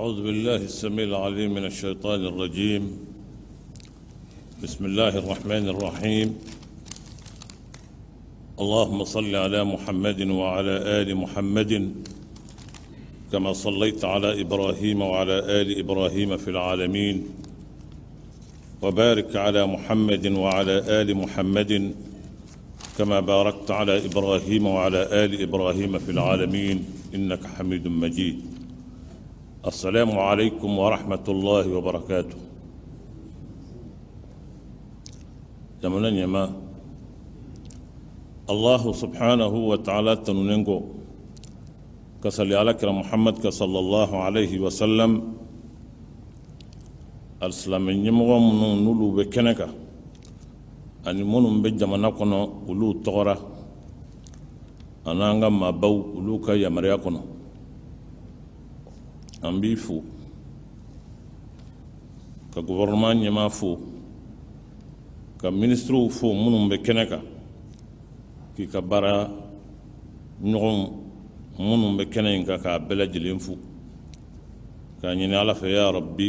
أعوذ بالله السميع العليم من الشيطان الرجيم. بسم الله الرحمن الرحيم. اللهم صل على محمد وعلى آل محمد كما صليت على إبراهيم وعلى آل إبراهيم في العالمين، وبارك على محمد وعلى آل محمد كما باركت على إبراهيم وعلى آل إبراهيم في العالمين إنك حميد مجيد. السلام عليكم ورحمة الله وبركاته. جمعنا نيما الله سبحانه وتعالى تنونغو كسلي على كرم محمد صلى الله عليه وسلم السلام نيمو نولو بكنكا أن منهم بجمعنا كنا ولو تغرى أنا أنغم ما باو ولو كا يمريا كنا ambi fu ka gouvernement nyama fu ka ministre fu munum be keneka ki ka bara ñogom munum be kenen ka bela jilen fu ka ñini ala fe ya rabbi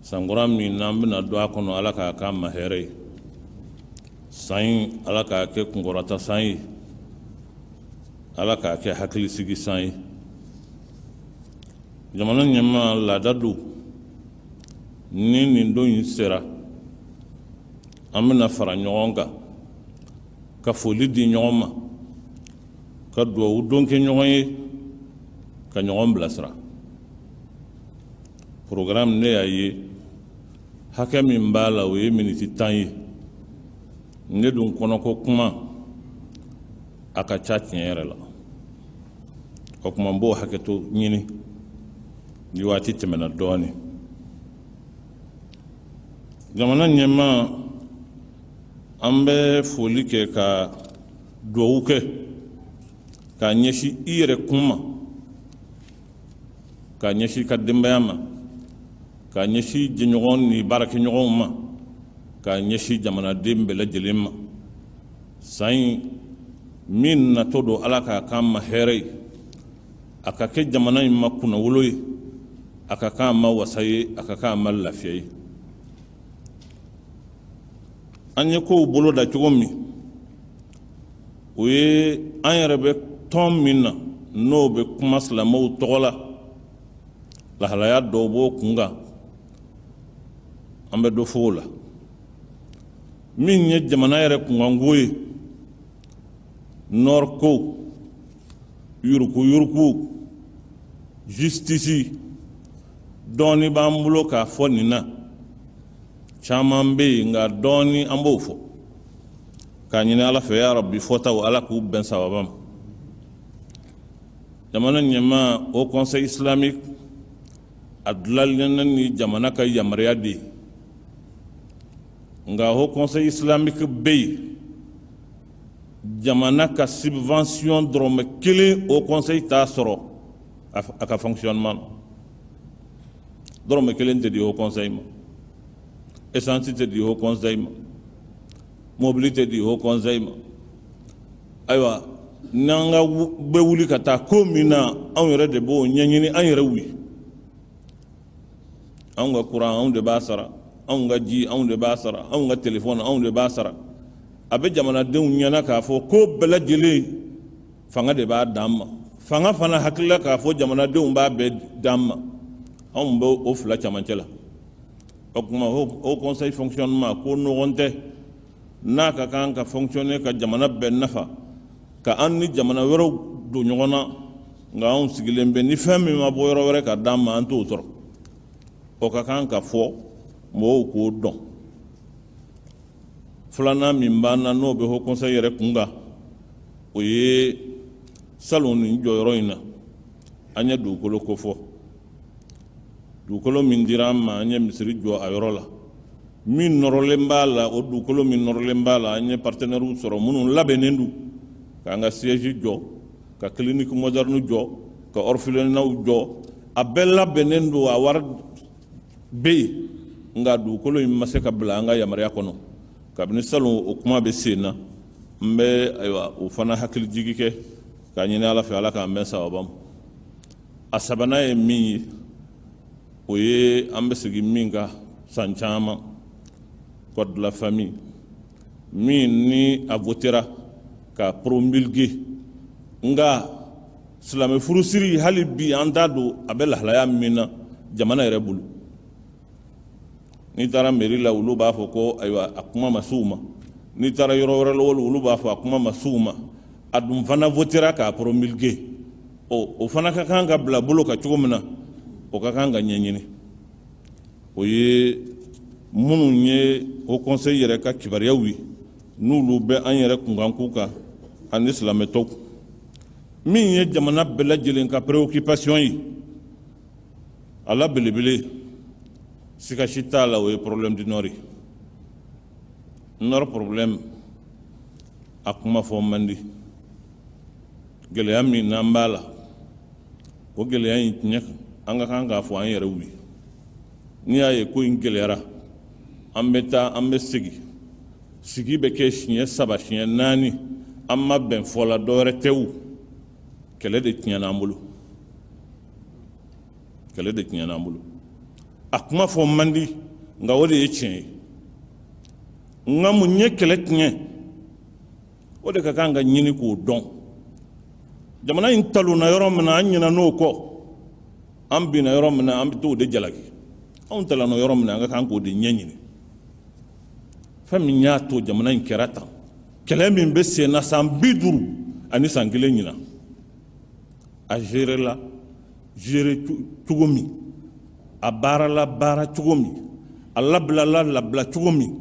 sanguram mi nambina do akono ala ka mahere sain ala ka ke kungorata sain ala ka ke hakili sigi sain jamana nyama la dadu ni ndo yin sera amna fara nyonga ka foli di nyoma ka do udonke nyoye ka nyom blasra programme ne ayi hakami mbala we miniti tanyi ne dun kono ko kuma aka chatnyere la ko kuma mbo haketo nyini ni wati temena doni jamana nyema ambe foli ke ka douke ka nyeshi ire kuma ka nyeshi ka dembayama ka nyeshi jinyogon ni barake nyogon ma ka nyeshi jamana dembe la jelimma sain min na todo alaka kama here aka ke jamana imma kuna wuloyi aka kama wasaye aka kama lafiyayi anye ko bolo da cogomi oye an yɛrɛ bɛ tɔn min na n'o bɛ kuma silamɛw tɔgɔ la lahalaya dɔw b'o kunga an bɛ dɔ fɔ o la min ye jamana yɛrɛ kunkanko ye nɔriko yuruku justice dɔɔni b'an bolo k'a fɔ nin na caman bɛ yen nka dɔɔni an b'o fɔ k'a ɲini ala fɛ ya rabbi fɔtaw ala k'u bɛn sababa ma jamana ɲɛma o conseil islamique a dilanlen ni jamana ka yamaruya de ye nka o conseil islamique bɛ yen jamana ka subvention dɔrɔmɛ kelen o conseil t'a sɔrɔ a ka fonctionnement na dɔrɔmɛ kelen tɛ di o conseil ma essence tɛ di o conseil ma mobili tɛ di o conseil ma ayiwa n'an ka bɛ wuli ka taa ko min na anw yɛrɛ de b'o ɲɛɲini an yɛrɛ wuli anw ka courant anw de b'a sara anw ka ji anw de b'a sara anw ka téléphone anw de b'a sara a bɛ jamanadenw ɲɛna k'a fɔ ko bɛɛ lajɛlen fanga de b'a d'an ma fanga fana hakilila k'a fɔ jamanadenw b'a bɛɛ d'an ma anw bɛ o fila camancɛ la o kuma o conseil fonctionnement ko ɲɔgɔn tɛ n'a ka kan ka fonctionner ka jamana bɛɛ nafa ka an ni jamana wɛrɛw don ɲɔgɔn na nka anw sigilen bɛ ni fɛn min ma bɔ yɔrɔ wɛrɛ ka d'an ma an t'o sɔrɔ o ka kan ka fɔ mɔgɔw k'o dɔn filanan min b'an na n'o bɛ o conseil yɛrɛ kunga o ye salon nin jɔyɔrɔ in na an ye dugukolo ko fɔ dugukolo min dira an ma an ye misiri jɔ a yɔrɔ la min nɔrɔlen b'a la o dugukolo min nɔrɔlen b'a la an ye partenaires sɔrɔ minnu labɛnnen don k'an ka siège jɔ ka clinique moderne jɔ ka orphelinat jɔ a bɛɛ labɛnnen don a wari bɛ yen nka dugukolo in ma se ka bila an ka yamaruya kɔnɔ kabini salon o kuma bɛ sen na n bɛ ayiwa o fana hakili jigi kɛ k'a ɲini ala fɛ ala k'an bɛn sababa ma a sabanan ye min ye o ye an bɛ segin min kan san caman code de la famille min ni a votera ka promulguer nga silamɛ furusiri hali bi an t'a don a bɛ lahalaya min na jamana yɛrɛ bolo n'i taara mairie la olu b'a fɔ ko ayiwa a kuma ma se u ma n'i taara yɔrɔ wɛrɛ la olu b'a fɔ a kuma ma se u ma a dun fana votera k'a promulguer o fana ka kan ka bila bolo ka cogo min na o ka kan ka ɲɛɲini o ye minnu ye o conseil yɛrɛ ka kibaruyaw ye n'olu bɛ an yɛrɛ kunkanko kan ani silamɛtɔw min ye jamana bɛɛ lajɛlen ka préoccupation ye a la belebele siga si t'a la o ye problème du nord ye nord problème a kuma fɔ man di gɛlɛya min n'an b'a la o gɛlɛya in tiɲɛ an ka kan k'a fɔ an yɛrɛw ye n'i y'a ye ko in gɛlɛyara an bɛ taa an bɛ segin sigi bɛ kɛ siɲɛ 3 siɲɛ 4 an ma bɛn fɔ la dɔwɛrɛ tɛ o kɛlɛ de tiɲɛna an bolo kɛlɛ de tiɲɛna an bolo a kuma fɔ man di nka o de ye tiɲɛ ye nka mun ye kɛlɛ tiɲɛ o de ka kan ka ɲini k'o dɔn jamana in talonna yɔrɔ min na an ɲinɛ n'o kɔ an binna yɔrɔ min na an bɛ t'o de jalaki anw talonna yɔrɔ min na an ka kan k'o de ɲɛɲini fɛn min y'a to jamana in kɛra tan kɛlɛ min bɛ sen na san 50 ani san 1 ɲina a gérer la gérer cogo min a baara la baara cogo min a labila la labila cogo min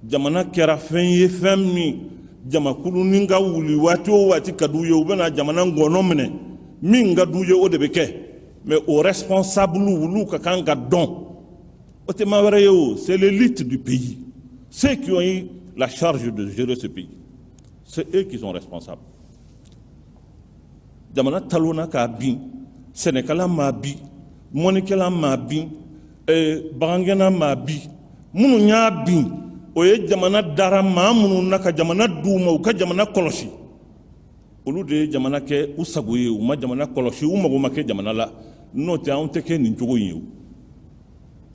jamana kɛra fɛn ye fɛn min jamakulu ni ka wuli waati o waati ka d'u ye u bɛna jamana ngɔnɔ minɛ min ka d'u ye o de bɛ kɛ mais au responsable olu ka kan ka dɔn o tɛ maa wɛrɛ ye o c'est l'élite du pays ceux qui ont eu la charge de gérer ce pays c'est eux qui sont responsables jamana talonna k'a bin sɛnɛkɛla m'a bin mɔnikɛla m'a bin bagangɛnna m'a bin minnu y'a bin o ye jamana dara maa minnu na ka jamana d'u ma u ka jamana kɔlɔsi olu de ye jamana kɛ u sago ye u ma jamana kɔlɔsi u mago ma kɛ jamana la n'o tɛ anw tɛ kɛ nin cogo in ye o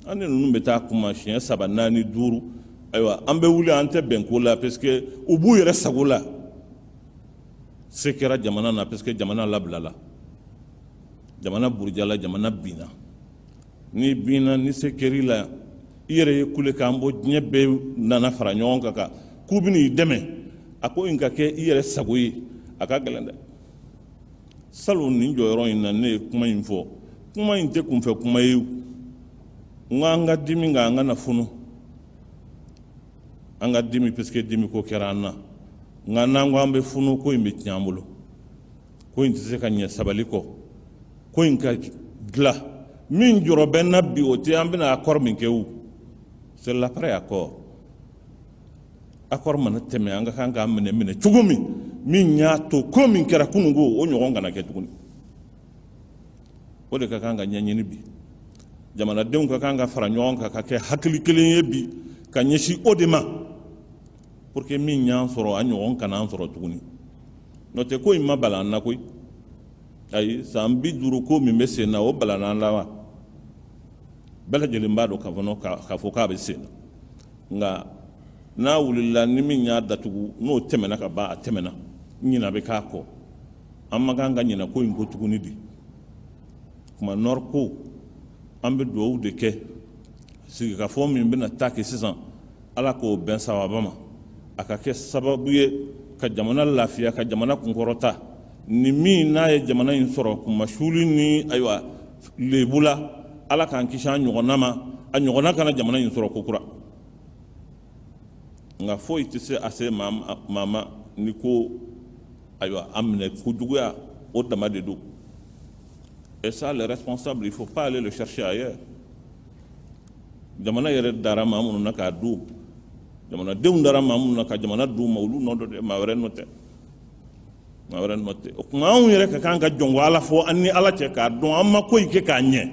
an ni ninnu bɛ taa kuma siɲɛ 3 4 5 ayiwa an bɛ wuli an tɛ bɛn ko la parce que u b'u yɛrɛ sago la se kɛra jamana na parce que jamana labilala jamana burujala jamana binna ni binna ni se kɛr'i la i yɛrɛ ye kule k'an bɔ diɲɛ bɛɛ nana fara ɲɔgɔn kan k'u bɛ n'i dɛmɛ a ko in ka kɛ i yɛrɛ sago ye a ka gɛlɛn dɛ salon nin jɔyɔrɔ in na ne ye kuma in fɔ kuma in tɛ kunfɛ kuma ye n ko an ka dimi kan an ka na funu an ka dimi parce que dimi ko kɛra an na nka n'an ko an bɛ funu ko in bɛ tiɲɛ an bolo ko in tɛ se ka ɲɛ sabali kɔ ko in ka dilan min jɔrɔ bɛ n na bi o tɛ an bɛna accord min kɛ o c'est l'après accord accord mana tɛmɛ an ka kan k'a minɛ cogo min y'a to ko min kɛra kununko o ɲɔgɔn kana kɛ tuguni o de ka kan ka ɲɛɲini bi jamanadenw ka kan ka fara ɲɔgɔn kan ka kɛ hakili kelen ye bi ka ɲɛsin o de ma pour que min y'an sɔrɔ a ɲɔgɔn kana an sɔrɔ tuguni n'o tɛ ko in ma bala an na koyi ayi san 50 ko min bɛ sen na o balana an la wa bɛɛ lajɛlen b'a dɔn k'a fɔ k'a bɛ sen na nka n'a wulila ni min y'a datugu n'o tɛmɛna ka ban a tɛmɛna ɲina bɛ k'a kɔ an ma kan ka ɲina ko in ko tuguni de kuma nord ko an bɛ dugawu de kɛ sigikafɔ min bɛna taa kɛ sisan ala k'o bɛn sababa ma a ka kɛ sababu ye ka jamana lafiya ka jamana kunkɔrɔta ni min n'a ye jamana in sɔrɔ kuma suli ni ayiwa lebu la ala k'an kisi an ɲɔgɔnna ma a ɲɔgɔnna kana jamana in sɔrɔ kokura nka foyi tɛ se a se maa ma ni ko ayiwa a minɛ kojuguya o dama de don et ça les responsables il faut pas aller le chercher ailleurs jamana yɛrɛ dara maa minnu na k'a dun jamanadenw dara maa minnu na ka jamana d'u ma olu nɔ dɔ tɛ maa wɛrɛ nɔ tɛ maa wɛrɛ nɔ tɛ o tuma anw yɛrɛ ka kan ka jɔn ko ala fɔ an ni ala cɛ k'a dɔn an ma ko in kɛ k'a ɲɛ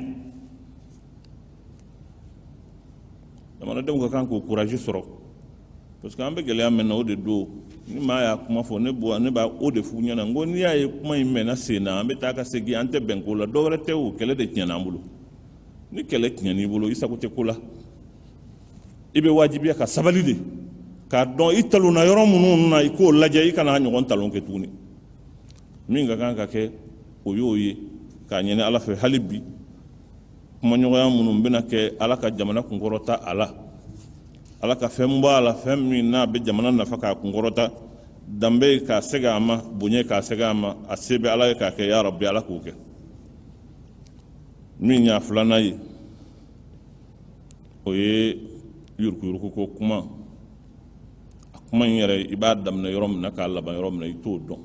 jamanadenw ka kan k'o courage sɔrɔ parce que an bɛ gɛlɛya min na o de don ni maa y'a kuma fɔ ne b'a o de f'u ɲɛna n ko n'i y'a ye kuma in mɛnna sen na an bɛ taa ka segin an tɛ bɛn ko la dɔwɛrɛ tɛ o kɛlɛ de tiɲɛna an bolo ni kɛlɛ tiɲɛn'i bolo i sago tɛ ko la i bɛ wajibiya ka sabali de k'a dɔn i talonna yɔrɔ minnu na i k'o lajɛ i kana ɲɔgɔn talon kɛ tuguni min ka kan ka kɛ o y'o ye k'a ɲini ala fɛ hali bi kumaɲɔgɔnya minnu bɛna kɛ ala ka jamana kunkɔrɔta a la ala ka fɛn bɔ a la fɛn min n'a bɛ jamana nafa k'a kunkɔrɔta danbe k'a segin a ma bonya k'a segin a ma a se bɛ ala ye k'a kɛ ya rabbi ala k'o kɛ min y'a filanan ye o ye yuruguyurugu ko kuma a kuma in yɛrɛ i b'a daminɛ yɔrɔ min na k'a laban yɔrɔ min na i t'o dɔn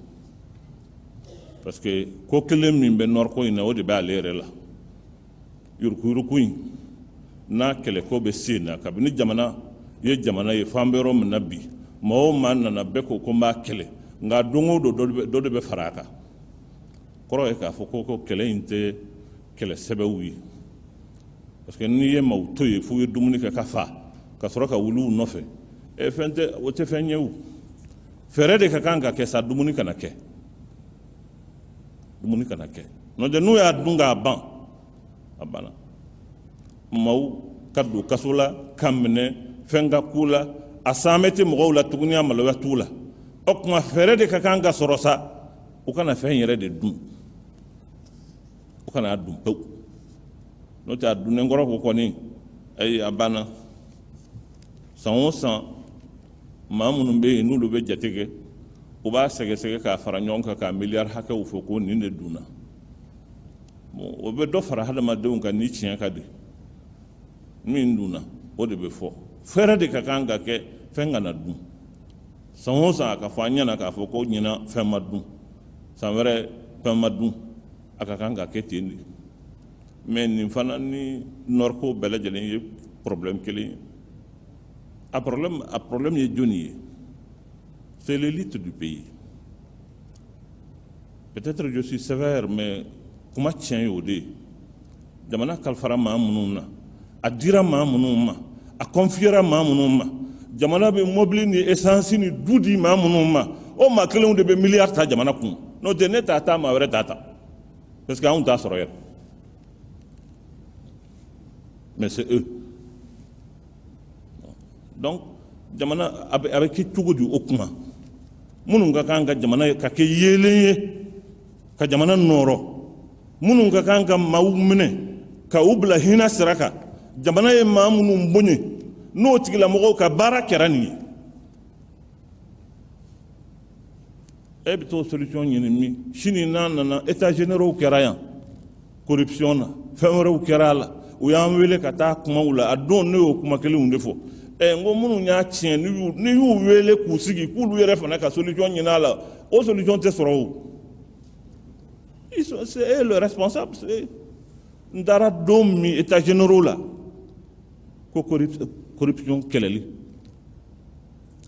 parce que ko kelen min bɛ nɔriko in na o de b'ale yɛrɛ la yuruguyurugu in n'a kɛlɛko bɛ sen na kabini jamana ye jamana ye f'an bɛ yɔrɔ min na bi maa o maa nana bɛɛ ko ko n b'a kɛlɛ nka don o don dɔ de bɛ fara a kan kɔrɔ ye k'a fɔ ko kɛlɛ in tɛ kɛlɛ sɛbɛw ye parce que n'i ye maaw to ye f'u ye dumuni kɛ ka fa ka sɔrɔ ka wuli u nɔfɛ fɛn tɛ o tɛ fɛn ye o fɛɛrɛ de ka kan ka kɛ sa dumuni kana kɛ dumuni kana kɛ n'o tɛ n'u y'a dun k'a ban a banna maaw ka don kaso la ka minɛ fɛn ka k'u la a saamɛ tɛ mɔgɔw la tuguni a maloya t'u la o tuma fɛɛrɛ de ka kan ka sɔrɔ sa u kana fɛn yɛrɛ de dun u kana a dun pewu n'o tɛ a dunnen kɔrɔ ko kɔni ayi a banna san o san maa minnu bɛ yen n'olu bɛ jate kɛ u b'a sɛgɛsɛgɛ k'a fara ɲɔgɔn kan ka miliyari hakɛw fɔ ko nin de dunna o bɛ dɔ fara hadamadenw kan ni tiɲɛ ka di min dunna o de bɛ fɔ fɛɛrɛ de ka kan ka kɛ fɛn kana dun san o san a ka fɔ an ɲɛna k'a fɔ ko ɲina fɛn ma dun san wɛrɛ fɛn ma dun a ka kan ka kɛ ten de mais nin fana ni nɔriko bɛɛ lajɛlen ye problème kelen ye a problème ye joni ye c'est l'élite du pays peut-être je suis sévère mais kuma tiɲɛ ye o de ye jamana kalifara maa minnu na a dira maa minnu ma a confiera maa minnu ma jamana bɛ mobili ni essence ni du di maa minnu ma o maa kelenw de bɛ miliyari ta jamana kun n'o tɛ ne t'a ta maa wɛrɛ t'a ta parce que anw t'a sɔrɔ yɛrɛ mais c'est eux donc jamana a bɛ kɛ cogo di o kuma minnu ka kan ka jamana ka kɛ yeelen ye ka jamana nɔrɔ minnu ka kan ka maaw minɛ ka u bila hinɛ sira kan jamana ye maa minnu bonya n'o tigilamɔgɔw ka baara kɛra nin ye e bɛ t'o solution ɲini min sini n'a nana états généraux kɛra yan corruption na fɛn wɛrɛw kɛra a la u y'an wele ka taa kumaw la a don ne y'o kuma kelenw de fɔ n ko minnu y'a tiɲɛ ni y'u wele k'u sigi k'olu yɛrɛ fana ka solution ɲini a la o solution tɛ sɔrɔ o c'est le responsable n taara don min états généraux la ko corruption kɛlɛli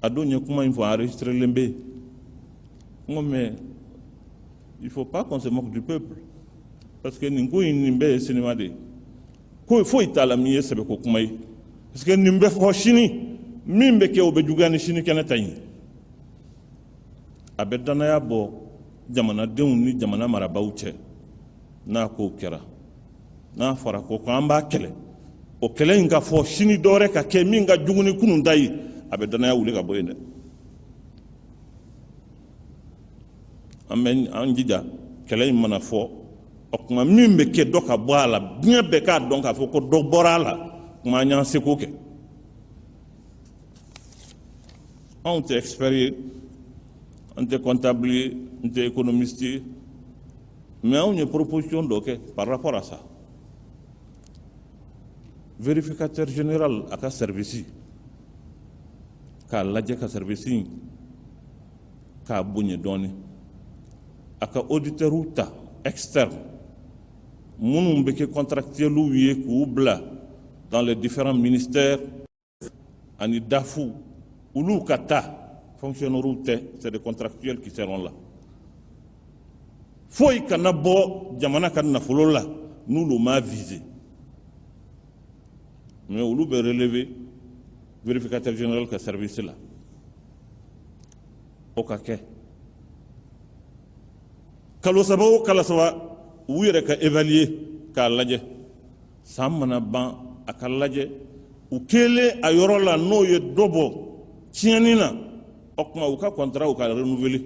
a don ye kuma in fɔ enregistrelen bɛ yen n ko mais il faut pas qu'on se moque du peuple parce que nin ko in nin bɛɛ ye cinéma de ye ko foyi t'a la min ye sɛbɛko kuma ye parce que nin bɛ fɔ sini min bɛ kɛ o bɛ juguya ni sini kɛnɛ ta ye a bɛ danaya bɔ jamanadenw ni jamana marabaaw cɛ n'a kow kɛra n'a fɔra ko an b'a kɛlɛ o kɛlɛ in ka fɔ sini dɔwɛrɛ ka kɛ min ka jugu ni kunun ta ye a bɛ danaya wuli ka bɔ yen dɛ an bɛ an jija kɛlɛ in mana fɔ o kuma min bɛ kɛ dɔ ka bɔ a la diɲɛ bɛɛ k'a dɔn k'a fɔ ko dɔ bɔra a la kuma an y'an seko kɛ anw tɛ expert ye an tɛ comptable ye n tɛ économiste ye mais anw ye proposition dɔ kɛ par rapport à ça vérificateur général a ka service k'a lajɛ ka service k'a bonya dɔɔni a ka auditeur ta externe minnu bɛ kɛ contractuels ye k'u bila dans les différents ministères ani DAFU olu ka taa fonctionnaires tɛ c'est des contractuels qui seront là foyi kana bɔ jamana ka nafolo la n'olu m'a visé mais olu bɛ relever vérificateur général ka service la o ka kɛ kalo saba o kalo saba u yɛrɛ ka évaluer k'a lajɛ san mana ban a ka lajɛ u kelen a yɔrɔ la n'o ye dɔ bɔ tiɲɛni na o tuma u ka contrat u ka renouveler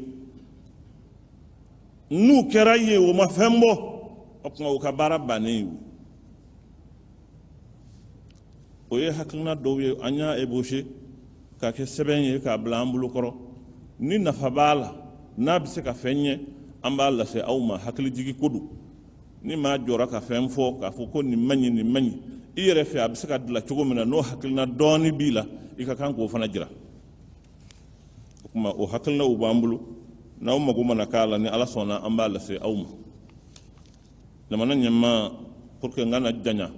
n'u kɛra ye o ma fɛn bɔ o tuma u ka baara bannen ye o ye hakilina dɔw ye an y'a ébauché k'a kɛ sɛbɛn ye k'a bila an bolokɔrɔ ni nafa b'a la n'a bɛ se ka fɛn ɲɛ an b'a lase aw ma hakilijigi ko don ni maa jɔra ka fɛn fɔ k'a fɔ ko nin man ɲi nin man ɲi i yɛrɛ fɛ a bɛ se ka dilan cogo min na n'o hakilina dɔɔni b'i la i ka kan k'o fana jira o tuma o hakilinaw b'an bolo n'aw mago mana k'a la ni ala sɔnna an b'a lase aw ma jamana ɲɛmaa pour que n kana janya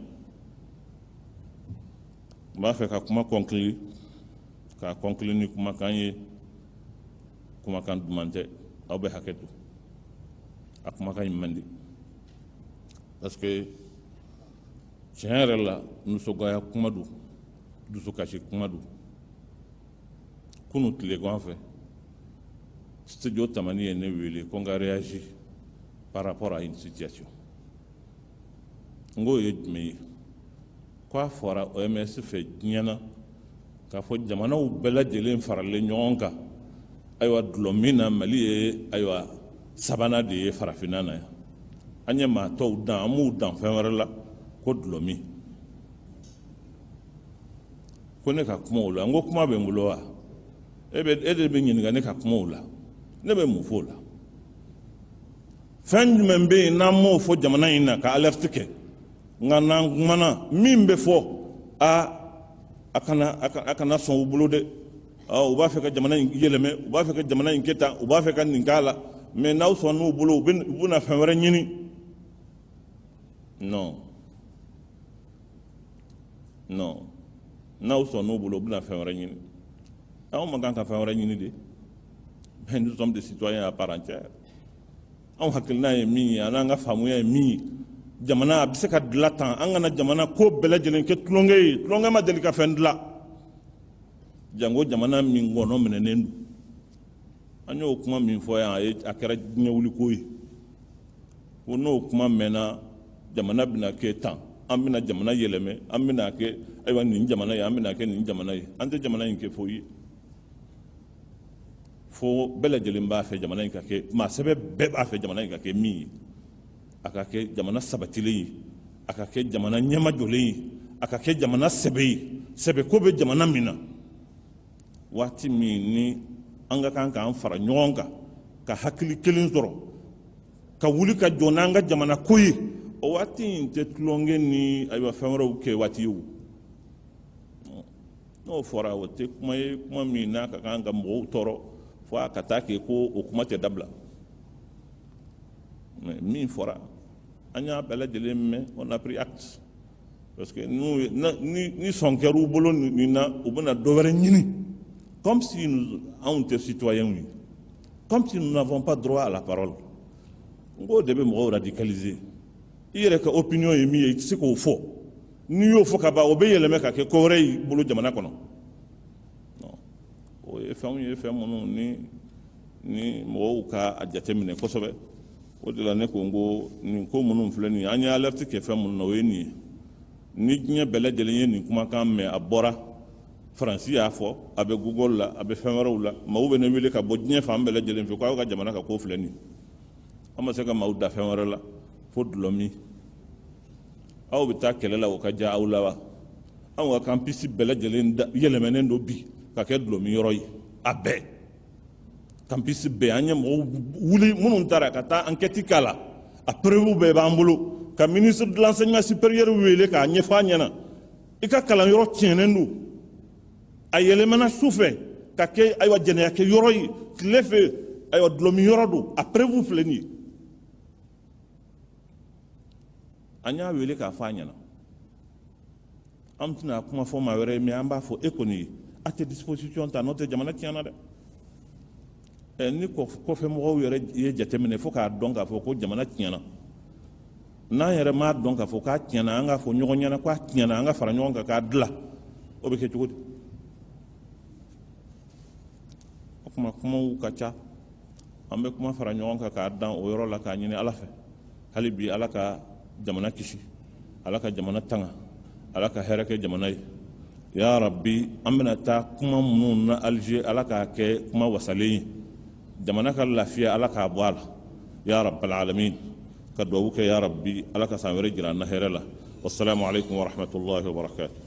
n b'a fɛ ka kuma conclure k'a conclure ni kumakan ye kumakan duman tɛ aw bɛ hakɛ to a kumakan ɲuman di parce que tiɲɛ yɛrɛ la nisɔngoya kuma don dusukasi kuma don kunu tilegan fɛ studio tamani ye ne wele ko n ka réagir par rapport à une situation n k'o ye jumɛn ye k'a fɔra OMS fɛ diɲɛ na k'a fɔ jamanaw bɛɛ lajɛlen faralen ɲɔgɔn kan ayiwa dulɔ min na Mali ye ayiwa sabanan de ye farafinna na yan an ye maa tɔw dan an m'u dan fɛn wɛrɛ la ko dulɔmi ko ne ka kuma o la n ko kuma bɛ n bolo wa e de bɛ ɲininka ne ka kuma o la ne bɛ mun fɔ o la fɛn jumɛn bɛ yen n'an m'o fɔ jamana in na ka alerte kɛ nka n'an kumana min bɛ fɔ a kana sɔn u bolo dɛ u b'a fɛ ka jamana in yɛlɛmɛ u b'a fɛ ka jamana in kɛ tan u b'a fɛ ka nin k'a la mais n'aw sɔn n'u bolo u bɛna fɛn wɛrɛ ɲini non n'aw sɔn n'u bolo u bɛna fɛn wɛrɛ ɲini anw ma kan ka fɛn wɛrɛ ɲini de mais nous sommes des citoyens à part entière anw hakilina ye min ye an'an ka faamuya ye min ye jamana a bɛ se ka dilan tan an kana jamana ko bɛɛ lajɛlen kɛ tulonkɛ ye tulonkɛ ma deli ka fɛn dilan jango jamana min kɔnɔ minɛnen don an y'o kuma min fɔ yan a kɛra diɲɛ wuliko ye ko n'o kuma mɛnna jamana bɛna kɛ tan an bɛna jamana yɛlɛmɛ an bɛna kɛ ayiwa nin jamana ye an bɛna kɛ nin jamana ye an tɛ jamana in kɛ foyi ye fo bɛɛ lajɛlen b'a fɛ jamana in ka kɛ maa sɛbɛ bɛɛ b'a fɛ jamana in ka kɛ min ye a ka kɛ jamana sabatilen ye a ka kɛ jamana ɲɛmajɔlen ye a ka kɛ jamana sɛbɛ ye sɛbɛko bɛ jamana min na waati min ni an ka kan k'an fara ɲɔgɔn kan ka hakili kelen sɔrɔ ka wuli ka jɔ n'an ka jamana ko ye o waati in tɛ tulonkɛ ni ayiwa fɛn wɛrɛw kɛ waati ye o n'o fɔra o tɛ kuma ye kuma min n'a ka kan ka mɔgɔw tɔɔrɔ fo a ka taa kɛ ko o kuma tɛ dabila mais min fɔra an y'a bɛɛ lajɛlen mɛn on a pris acte parce que ni sɔn kɛra u bolo nin na u bɛna dɔ wɛrɛ ɲini comme si anw tɛ citoyens ye comme si nous n'avons pas droit à la parole n k'o de bɛ mɔgɔw radicaliser i yɛrɛ ka opinion ye min ye i tɛ se k'o fɔ n'i y'o fɔ ka ban o bɛ yɛlɛmɛ ka kɛ ko wɛrɛ y'i bolo jamana kɔnɔ o ye fɛnw ye fɛn minnu ni mɔgɔw ka a jateminɛ kosɛbɛ o de la ne ko n ko nin ko minnu filɛ nin ye an ye alerte kɛ fɛn minnu na o ye nin ye ni diɲɛ bɛɛ lajɛlen ye nin kumakan mɛn a bɔra faransi y'a fɔ a bɛ google la a bɛ fɛn wɛrɛw la maaw bɛ ne wele ka bɔ diɲɛ fan bɛɛ lajɛlen fɛ k'aw ka jamana ka ko filɛ nin ye an ma se ka maaw da fɛn wɛrɛ la fo dulɔmi aw bɛ taa kɛlɛ la o ka diya aw la wa anw ka campus bɛɛ lajɛlen yɛlɛmɛnen don bi ka kɛ dulɔmi yɔrɔ ye a bɛɛ campus bɛɛ an ye mɔgɔw wuli minnu taara ka taa enquête k'a la a preuve bɛɛ b'an bolo ka ministre de l'enseignement supérieur wele k'a ɲɛfɔ a ɲɛna i ka kalanyɔrɔ tiɲɛnen don a yɛlɛmana su fɛ ka kɛ ayiwa jɛnɛya kɛ yɔrɔ ye tile fɛ ayiwa dulɔmi yɔrɔ don a preuve filɛ nin ye an y'a wele k'a fɔ a ɲɛna an tɛna kuma fɔ maa wɛrɛ ye mais an b'a fɔ e kɔni a tɛ disposition ta n'o tɛ jamana tiɲɛna dɛ ni kɔfɛmɔgɔw yɛrɛ ye jateminɛ fo k'a dɔn k'a fɔ ko jamana tiɲɛna n'an yɛrɛ m'a dɔn k'a fɔ k'a tiɲɛna an k'a fɔ ɲɔgɔn ɲɛna k'a tiɲɛna an ka fara ɲɔgɔn kan k'a dilan o bɛ kɛ cogo di o kuma kumaw ka ca an bɛ kuma fara ɲɔgɔn kan k'a dan o yɔrɔ la k'a ɲini ala fɛ hali bi ala ka jamana kisi ala ka jamana tanga ala ka hɛrɛ kɛ jamana ye ya rabbi an bɛna taa kuma minnu na Alger ala k'a kɛ kuma wasalen ye jamana ka lafiya ala k'a bɔ a la ya rabbal alamin ka duwawu kɛ ya rabbi ala ka san wɛrɛ jira an na hɛrɛ la wassalamu alaikum wa rahmatullahi wa barakatuh